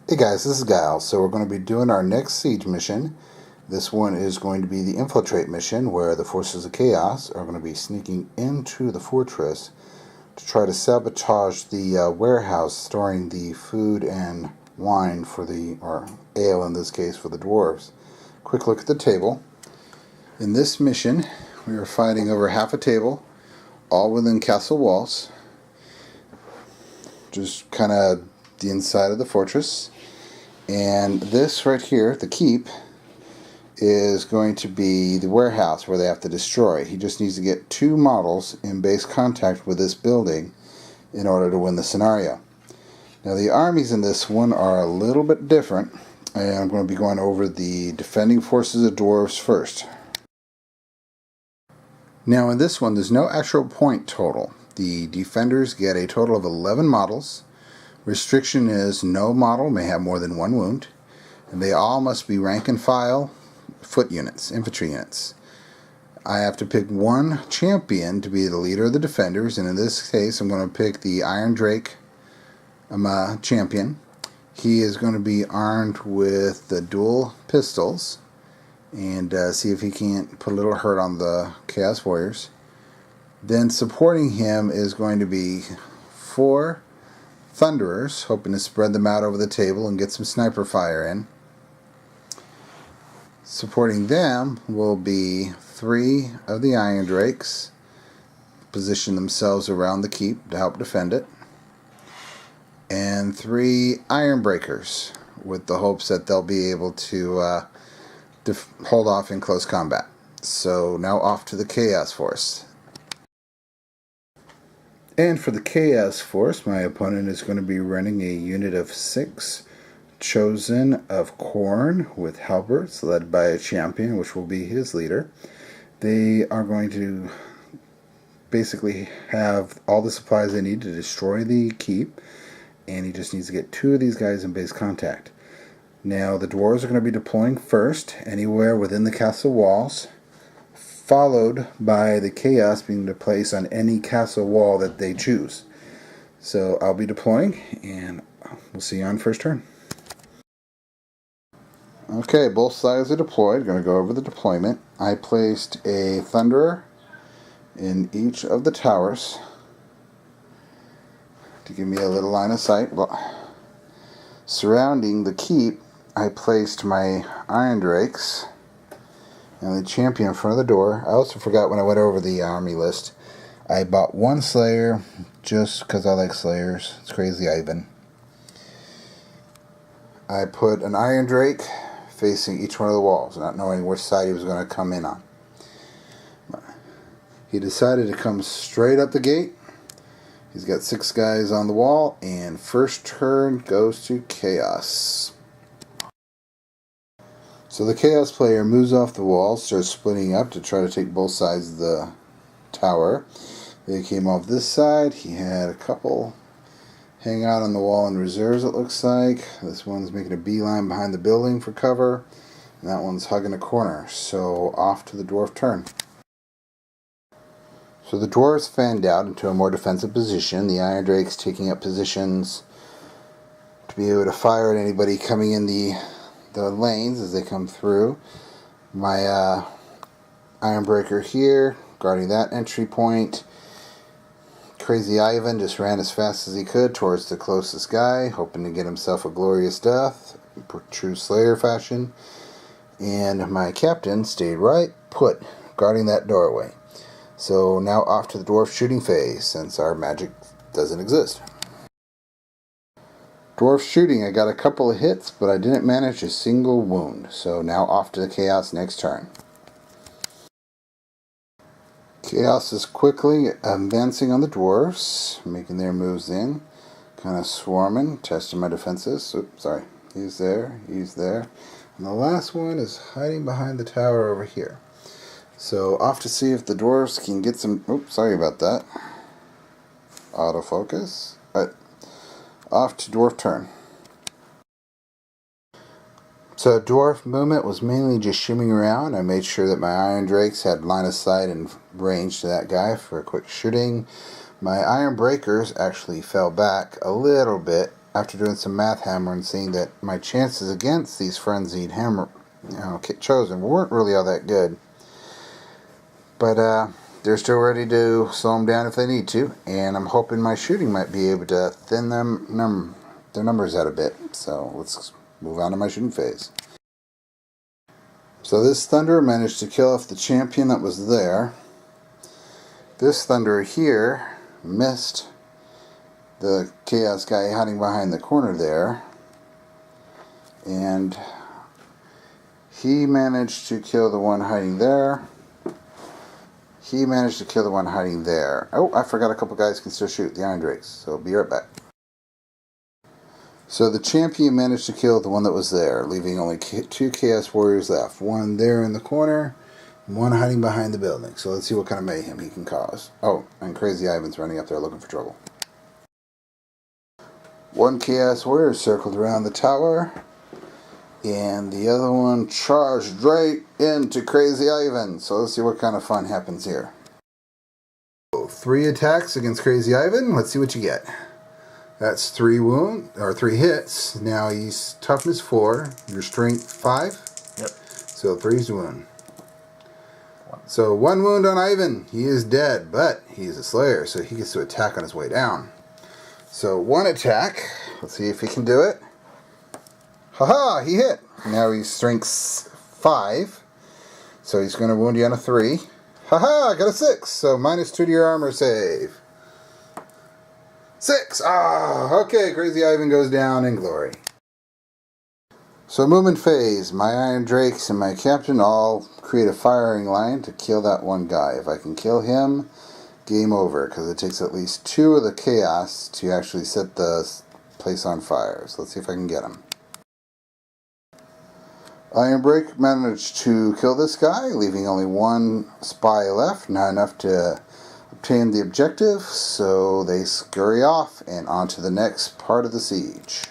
Hey guys, this is Guile. So we're going to be doing our next siege mission. This one is going to be the infiltrate mission, where the forces of chaos are going to be sneaking into the fortress to try to sabotage the warehouse storing the food and wine for or ale in this case, for the dwarves. Quick look at the table. In this mission, we are fighting over half a table, all within castle walls. Just kind of the inside of the fortress. And this right here, the keep, is going to be the warehouse where they have to destroy. He just needs to get 2 models in base contact with this building in order to win the scenario. Now the armies in this one are a little bit different, and I'm going to be going over the defending forces of dwarves first. Now in this one, there's no actual point total. The defenders get a total of 11 models. Restriction is no model may have more than 1 wound, and they all must be rank and file foot units, infantry units. I have to pick 1 champion to be the leader of the defenders, and in this case I'm going to pick the Iron Drake champion. He is going to be armed with the dual pistols, and see if he can't put a little hurt on the Chaos Warriors. Then supporting him is going to be 4 Thunderers, hoping to spread them out over the table and get some sniper fire in. Supporting them will be 3 of the Iron Drakes, position themselves around the keep to help defend it, and 3 Iron Breakers, with the hopes that they'll be able to hold off in close combat. So now off to the Chaos Force. And for the Chaos Force, my opponent is going to be running a unit of 6 chosen of Khorne with halberds, led by a champion, which will be his leader. They are going to basically have all the supplies they need to destroy the keep, and he just needs to get 2 of these guys in base contact. Now the dwarves are going to be deploying first, anywhere within the castle walls, followed by the chaos being placed on any castle wall that they choose. So I'll be deploying, and we'll see you on first turn. Okay, both sides are deployed. Going to go over the deployment. I placed a Thunderer in each of the towers to give me a little line of sight. Surrounding the keep, I placed my Iron Drakes and the champion in front of the door. I also forgot when I went over the army list, I bought 1 Slayer just because I like Slayers. It's Crazy Ivan. I put an Iron Drake facing each one of the walls, not knowing which side he was going to come in on. He decided to come straight up the gate. He's got 6 guys on the wall, and first turn goes to Chaos. So the Chaos player moves off the wall, starts splitting up to try to take both sides of the tower. They came off this side. He had a couple hang out on the wall in reserves, it looks like. This one's making a beeline behind the building for cover, and that one's hugging a corner. So off to the dwarf turn. So the dwarves fanned out into a more defensive position. The Iron Drake's taking up positions to be able to fire at anybody coming in the lanes as they come through. My Iron Breaker here, guarding that entry point. Crazy Ivan just ran as fast as he could towards the closest guy, hoping to get himself a glorious death, true Slayer fashion. And my captain stayed right put, guarding that doorway. So now off to the dwarf shooting phase, since our magic doesn't exist. Dwarf shooting, I got a couple of hits, but I didn't manage a single wound. So now off to the Chaos next turn. Chaos is quickly advancing on the dwarves, making their moves in. Kind of swarming, testing my defenses. Oops, sorry. He's there, he's there. And the last one is hiding behind the tower over here. So off to see if the dwarves can get some... Oops, sorry about that. Autofocus. Off to dwarf turn. So dwarf movement was mainly just shimming around. I made sure that my Iron Drakes had line of sight and range to that guy for a quick shooting. My Iron Breakers actually fell back a little bit after doing some math hammer and seeing that my chances against these frenzied hammer, chosen weren't really all that good. But they're still ready to slow them down if they need to, and I'm hoping my shooting might be able to thin their numbers out a bit. So let's move on to my shooting phase. So this Thunderer managed to kill off the champion that was there. This Thunderer here missed the Chaos guy hiding behind the corner there, and he managed to kill the one hiding there. He managed to kill the one hiding there. Oh, I forgot a couple guys can still shoot, the Iron Drakes, so be right back. So the champion managed to kill the one that was there, leaving only 2 Chaos Warriors left. One there in the corner, and one hiding behind the building. So let's see what kind of mayhem he can cause. Oh, and Crazy Ivan's running up there looking for trouble. One Chaos Warrior circled around the tower, and the other one charged right into Crazy Ivan. So let's see what kind of fun happens here. 3 attacks against Crazy Ivan. Let's see what you get. That's 3 hits. Now he's toughness 4, your strength 5. Yep. So 3's wound. So 1 wound on Ivan. He is dead, but he's a Slayer, so he gets to attack on his way down. So 1 attack. Let's see if he can do it. Haha, he hit. Now he's strength 5. So he's going to wound you on a 3. Haha, I got a 6. So -2 to your armor save. 6! Ah, okay, Crazy Ivan goes down in glory. So movement phase, my Iron Drakes and my Captain all create a firing line to kill that one guy. If I can kill him, game over, because it takes at least 2 of the Chaos to actually set the place on fire. So let's see if I can get him. Iron Drake managed to kill this guy, leaving only 1 spy left, not enough to obtain the objective, so they scurry off and on to the next part of the siege.